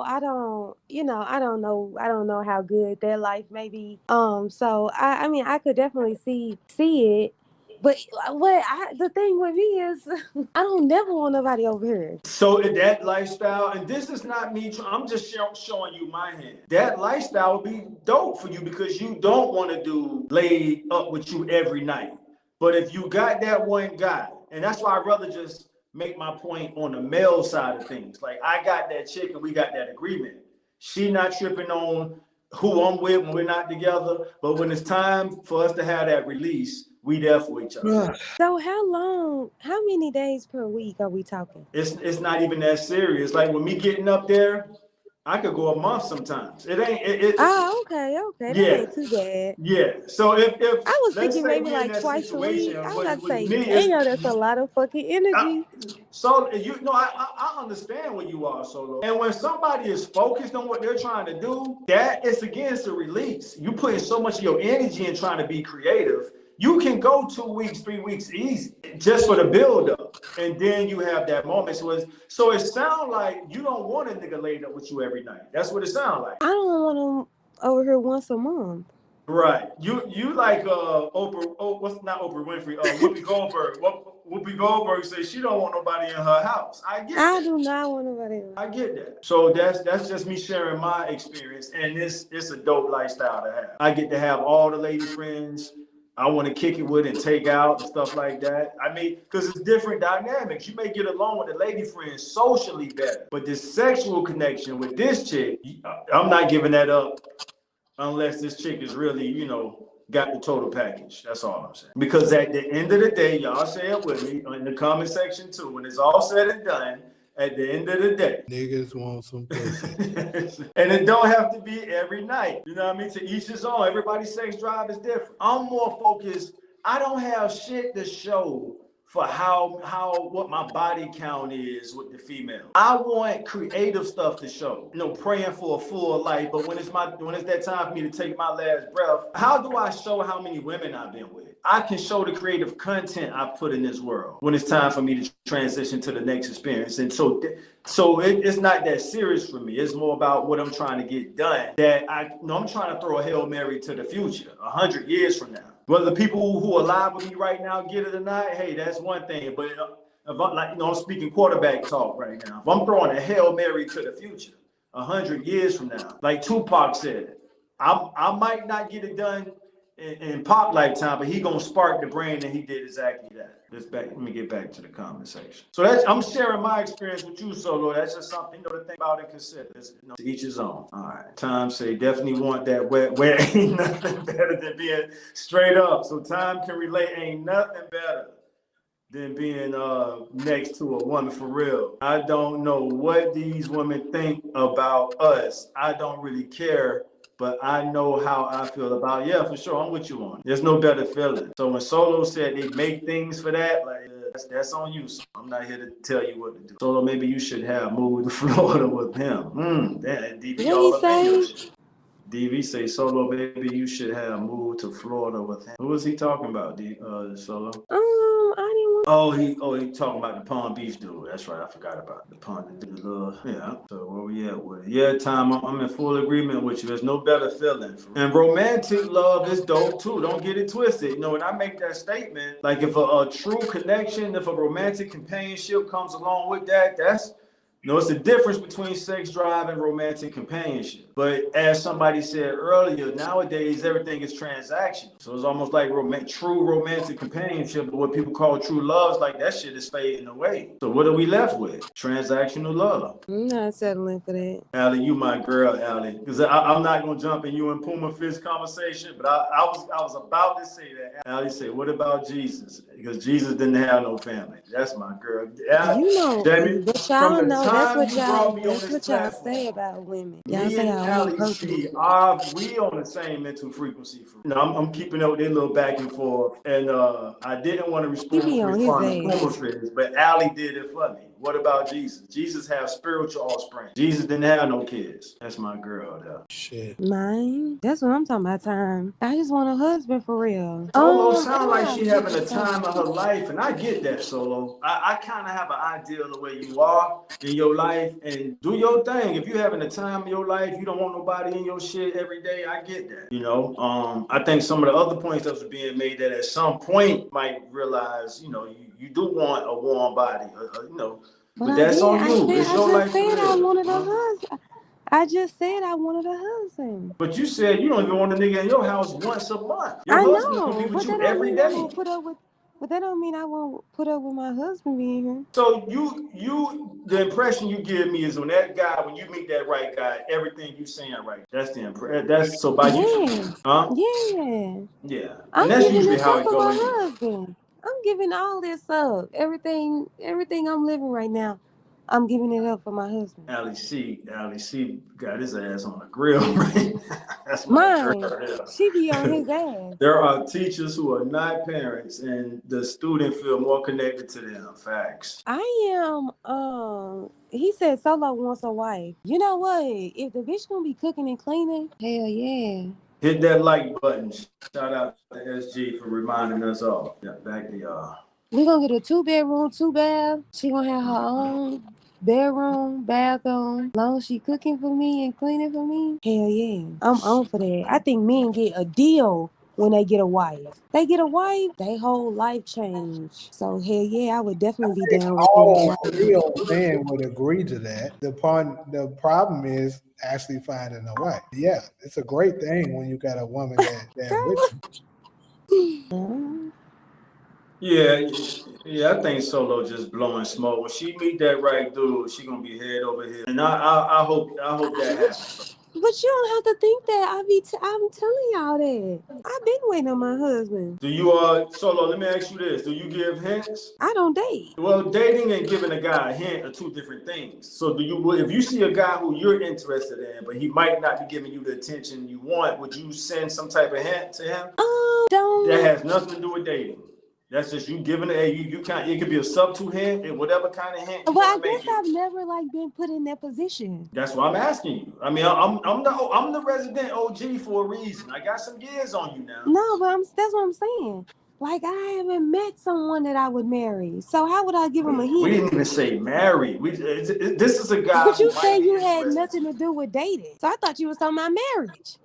I don't, I don't know how good their life may be. So I mean, I could definitely see it, but the thing with me is, I don't never want nobody over here. So that lifestyle, and this is not me. I'm just showing you my hand. That lifestyle would be dope for you because you don't want to do lay up with you every night. But if you got that one guy, and that's why I'd rather just make my point on the male side of things. Like I got that chick and we got that agreement. She not tripping on who I'm with when we're not together. But when it's time for us to have that release, we there for each other. So how many days per week are we talking? It's not even that serious. Like with me getting up there, I could go a month sometimes. It ain't Oh, okay. That yeah. ain't too bad. Yeah. So if I was let's thinking say maybe we in like that twice a week. I situation, was about to with say, me it's damn, that's a lot of fucking I, energy. so you know I understand where you are, Solo. And when somebody is focused on what they're trying to do, that is against the release. You putting so much of your energy in trying to be creative. You can go 2 weeks, 3 weeks easy just for the build up. And then you have that moment. So it sounds like you don't want a nigga laid up with you every night. That's what it sounds like. I don't want them over here once a month. Right. You like Oprah, what's not Oprah Winfrey, Whoopi Goldberg. Whoopi Goldberg says she don't want nobody in her house. I get I that. do not want nobody else. I get that. So that's just me sharing my experience, and it's a dope lifestyle to have. I get to have all the lady friends I want to kick it with and take out and stuff like that. I mean, because it's different dynamics. You may get along with the lady friends socially better, but this sexual connection with this chick, I'm not giving that up unless this chick is really, got the total package. That's all I'm saying. Because at the end of the day, y'all say it with me in the comment section too. When it's all said and done, at the end of the day, niggas want some pussy. and it don't have to be every night. You know what I mean? To each his own. Everybody's sex drive is different. I'm more focused. I don't have shit to show for what my body count is with the female. I want creative stuff to show. Praying for a full life. But when it's that time for me to take my last breath, how do I show how many women I've been with? I can show the creative content I put in this world when it's time for me to transition to the next experience. And so it's not that serious for me. It's more about what I'm trying to get done. I'm trying to throw a Hail Mary to the future, 100 years from now. Whether the people who are alive with me right now get it or not, hey, that's one thing. But if I'm speaking quarterback talk right now. If I'm throwing a Hail Mary to the future, 100 years from now, like Tupac said, I might not get it done in Pop lifetime, but he gonna spark the brain, and he did exactly that. Let me get back to the comment section. So I'm sharing my experience with you, Solo. That's just something to think about and consider. To each his own. All right. Time say definitely want that where ain't nothing better than being straight up. So time can relate. Ain't nothing better than being next to a woman for real. I don't know what these women think about us. I don't really care. But I know how I feel about it. Yeah, for sure. I'm with you on it. There's no better feeling. So when Solo said they make things for that, like that's on you. So I'm not here to tell you what to do. Solo, maybe you should have moved to Florida with him. That DV What all he up in your say? shit. DV say, Solo, maybe you should have moved to Florida with him. Who was he talking about, Solo? I didn't want. He talking about the Palm Beach dude. That's right, I forgot about the Palm Beach dude. Yeah. So where we at with it? Yeah, Tom, I'm in full agreement with you. There's no better feeling. And romantic love is dope too. Don't get it twisted. When I make that statement, like if a true connection, if a romantic companionship comes along with that, it's the difference between sex drive and romantic companionship. But as somebody said earlier, nowadays everything is transactional. So it's almost like true romantic companionship, but what people call true love, like that shit is fading away. So what are we left with? Transactional love. I'm not settling for that. Allie, you my girl, Allie. Because I'm not gonna jump in you and Puma Fist conversation, but I was about to say that. Allie said, "What about Jesus? Because Jesus didn't have no family." That's my girl. But y'all From the know that's time what you brought y'all me on this platform, say about women. Y'all me say and y'all want Allie perfect. we on the same mental frequency. I'm keeping up with their little back and forth, and I didn't want to He be on his respond to ass. Puma Fist, but Allie did it for me. What about Jesus? Jesus have spiritual offspring. Jesus didn't have no kids. That's my girl there. Shit. Mine. That's what I'm talking about. Time. I just want a husband for real. Solo sound like I she having a time of her life, and I get that, Solo. I kind of have an idea of the way you are in your life, and do your thing. If you having a time of your life, you don't want nobody in your shit every day. I get that, you know. I think some of the other points that was being made that at some point might realize, you know, you do want a warm body, you know. But But I that's did. on you. It's I your just life to said I live. wanted a husband. I just said I wanted a husband. But you said you don't even want a nigga in your house once a month. Your I husband gonna be know, with but that you don't every mean I day. won't put up with. But that don't mean I won't put up with my husband being here. So the impression you give me is when you meet that right guy, everything you saying right. That's the impression. That's so by you, Yeah, huh? yeah. Yeah, I'm and that's giving usually this how up it for go my anyway. husband. I'm giving all this up. Everything I'm living right now, I'm giving it up for my husband. Ali C got his ass on the grill, right? That's my girl. Mine, she be on Yeah. his ass. There are teachers who are not parents, and the student feel more connected to them. Facts. I am. He said Solo wants a wife. You know what? If the bitch gonna be cooking and cleaning, hell yeah. Hit that like button. Shout out to SG for reminding us all. Yeah, back to y'all. We gonna get a 2-bedroom, 2-bath. She gonna have her own bedroom, bathroom. As long as she cooking for me and cleaning for me, hell yeah. I'm on for that. I think men get a deal when they get a wife. They get a wife, they whole life change. So hell yeah, I would definitely be down with getting a All wife. real men would agree to that. The problem is actually finding a wife. Yeah, it's a great thing when you got a woman that with you. Mm. Yeah, I think Solo just blowing smoke. When she meet that right dude, she gonna be head over here, and I hope that happens. But you don't have to think that. I'm telling y'all that. I've been waiting on my husband. Do you Solo? Let me ask you this: do you give hints? I don't date. Well, dating and giving a guy a hint are two different things. So, if you see a guy who you're interested in, but he might not be giving you the attention you want, would you send some type of hint to him? That Don't. has nothing to do with dating. That's just you giving you can't. It could be a subtle hint, and whatever kind of hint you Well, I want to guess make it. I've never like been put in that position. That's why I'm asking you. I mean, I'm the resident OG for a reason. I got some years on you now. No, but that's what I'm saying. Like I haven't met someone that I would marry. So how would I give him a We hint? didn't even say married. This is a guy But who you might said be you had interested. nothing to do with dating. So I thought you was talking about marriage.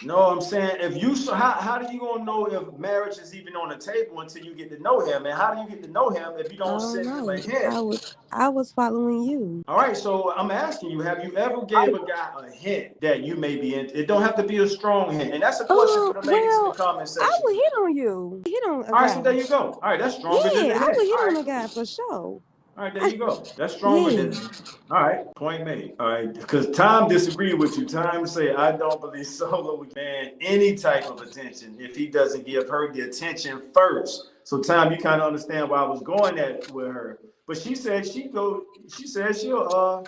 No, I'm saying if you so how do you gonna know if marriage is even on the table until you get to know him? And how do you get to know him if you I don't don't send him a know. hint? I was following you. All right, so I'm asking you, have you ever gave a guy a hint that you may be in? It don't have to be a strong hint. And that's a question for the ladies in the Well, comment I section. would hit on you. Hit on a All right, so there guy. you go. All right, that's stronger than Yeah, the I would hint. hit All on right, a guy cool. for sure. All right, there you go. That's stronger Yeah. than. All right, point made. All right, because Tom disagreed with you. Tom say I don't believe Solo would man any type of attention if he doesn't give her the attention first. So Tom, you kind of understand why I was going at with her. But she said She said she'll.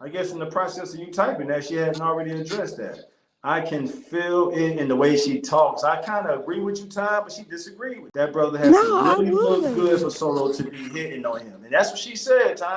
I guess in the process of you typing that, she hadn't already addressed that. I can feel it in the way she talks. I kind of agree with you, Tom, but she disagreed with that brother has No, to I really look good for would. Solo to be hitting on him, and that's what she said, Tom.